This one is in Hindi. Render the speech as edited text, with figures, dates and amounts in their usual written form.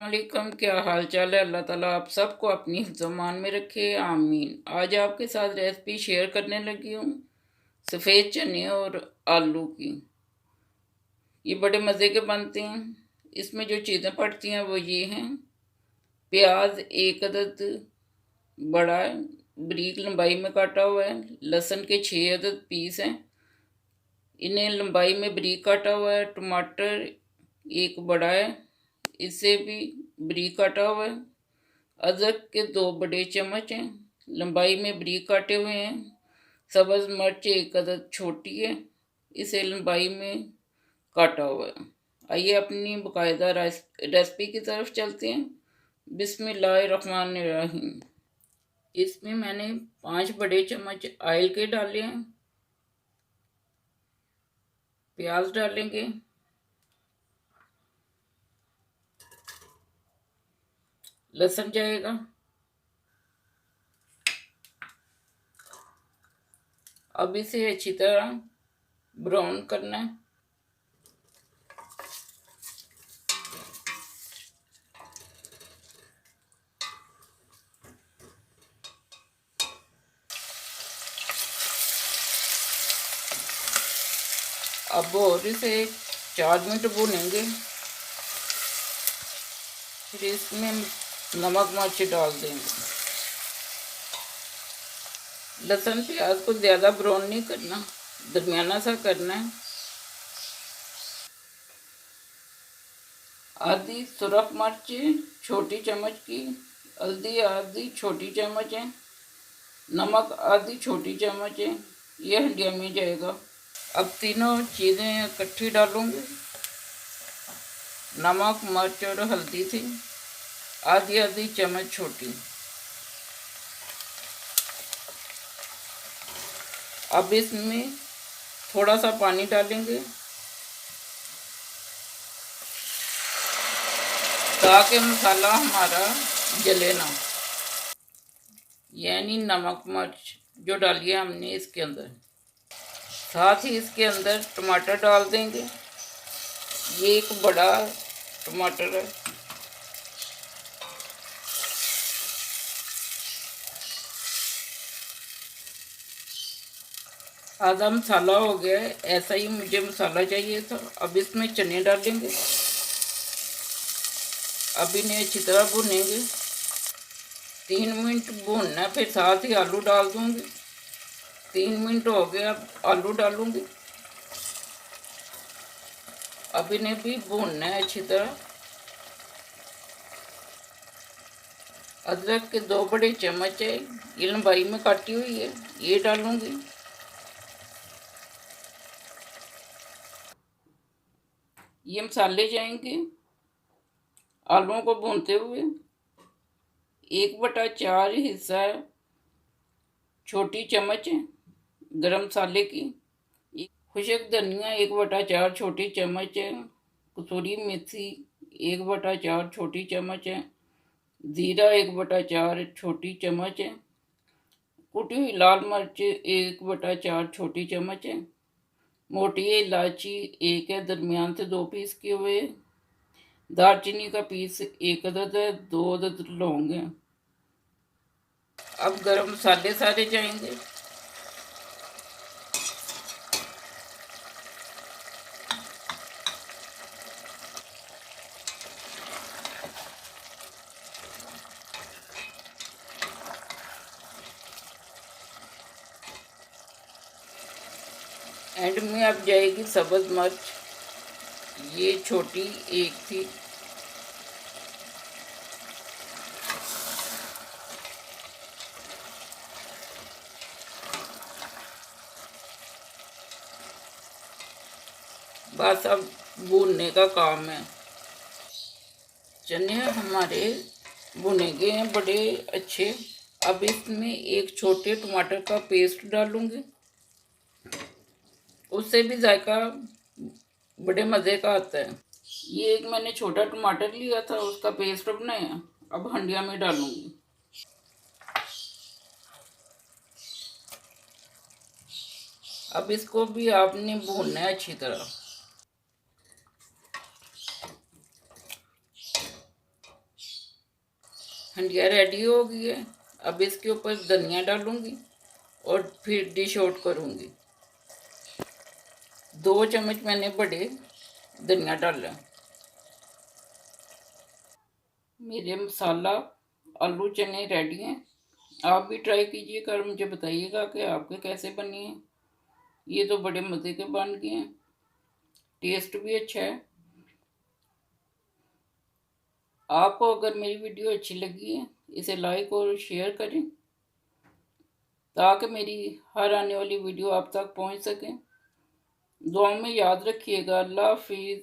वालेकुम, क्या हाल चाल है। अल्लाह ताला आप सबको अपनी ज़मान में रखे, आमीन। आज आपके साथ रेसिपी शेयर करने लगी हूँ सफ़ेद चने और आलू की। ये बड़े मज़े के बनते हैं। इसमें जो चीज़ें पड़ती हैं वो ये हैं: प्याज एक अदद बड़ा है, बारीक लंबाई में काटा हुआ है। लहसुन के 6 अदद पीस हैं, इन्हें लंबाई में बारीक काटा हुआ है। टमाटर एक बड़ा है, इसे भी बारीक काटा हुआ है। अदरक के 2 बड़े चम्मच हैं, लंबाई में बारीक काटे हुए हैं। सब्ज़ मिर्च एक अदद छोटी है, इसे लंबाई में काटा हुआ है। आइए अपनी बाकायदा रेसिपी की तरफ चलते हैं। बिस्मिल्लाहिर्रहमानिर्रहीम। इसमें मैंने 5 बड़े चम्मच ऑयल के डाले हैं। प्याज डालेंगे, लहसुन जाएगा, अब इसे अच्छी तरह ब्राउन करना है। अब और इसे 4 मिनट भूनेंगे। फिर इसमें नमक मिर्च डाल देंगे। लहसुन प्याज को ज़्यादा ब्राउन नहीं करना, दरमियाना सा करना है। आधी सुरख मिर्च छोटी चम्मच की, हल्दी आधी छोटी चम्मच है, नमक आधी छोटी चम्मच है, ये हंडिया में जाएगा। अब तीनों चीज़ें इकट्ठी डालूंगी। नमक मिर्च और हल्दी थी आधी आधी चम्मच छोटी। अब इसमें थोड़ा सा पानी डालेंगे ताकि मसाला हमारा जले ना, यानी नमक मिर्च जो डालिए हमने इसके अंदर। साथ ही इसके अंदर टमाटर डाल देंगे। ये एक बड़ा टमाटर है। आधा मसाला हो गया है, ऐसा ही मुझे मसाला चाहिए था। अब इसमें चने डालेंगे, अब इन्हें अच्छी तरह भूनेंगे। 3 मिनट भूनना, फिर साथ ही आलू डाल दूंगी। 3 मिनट हो गए, अब आलू डालूंगी। अब इन्हें भी भूनना है अच्छी तरह। अदरक के 2 बड़े चम्मच है, ये लंबाई में काटी हुई है, ये डालूंगी। ये मसाले जाएंगे आलूओं को भूनते हुए। 1/4 हिस्सा छोटी चम्मच है गरम मसाले की। खुशक धनिया 1/4 छोटी चम्मच है। कसूरी मेथी 1/4 छोटी चम्मच है। जीरा 1/4 छोटी चम्मच है। कुटी हुई लाल मिर्च 1/4 छोटी चम्मच है। मोटी इलायची एक है, दरमियान से 2 पीस किए हुए। दालचीनी का पीस 1 अदद है, 2 अदद लौंग हैं। अब गरम मसाले सारे जाएंगे। एंड में अब जाएगी सब्ज़ मिर्च, ये छोटी एक थी। बस अब भूनने का काम है। चने हमारे भुने गए हैं बड़े अच्छे। अब इसमें एक छोटे टमाटर का पेस्ट डालूंगी, उससे भी जायका बड़े मज़े का आता है। ये एक मैंने छोटा टमाटर लिया था, उसका पेस्ट बनाया, अब हंडिया में डालूंगी। अब इसको भी आपने भूनना है अच्छी तरह। हंडिया रेडी हो गई है। अब इसके ऊपर धनिया डालूंगी और फिर डिश आउट करूंगी। 2 चम्मच मैंने बड़े धनिया डाला। मेरे मसाला आलू चने रेडी हैं। आप भी ट्राई कीजिएगा और मुझे बताइएगा कि आपके कैसे बने हैं। ये तो बड़े मज़े के बन गए हैं, टेस्ट भी अच्छा है। आपको अगर मेरी वीडियो अच्छी लगी है, इसे लाइक और शेयर करें ताकि मेरी हर आने वाली वीडियो आप तक पहुंच सके। दुआ में याद रखिएगा। अल्लाह हाफिज़।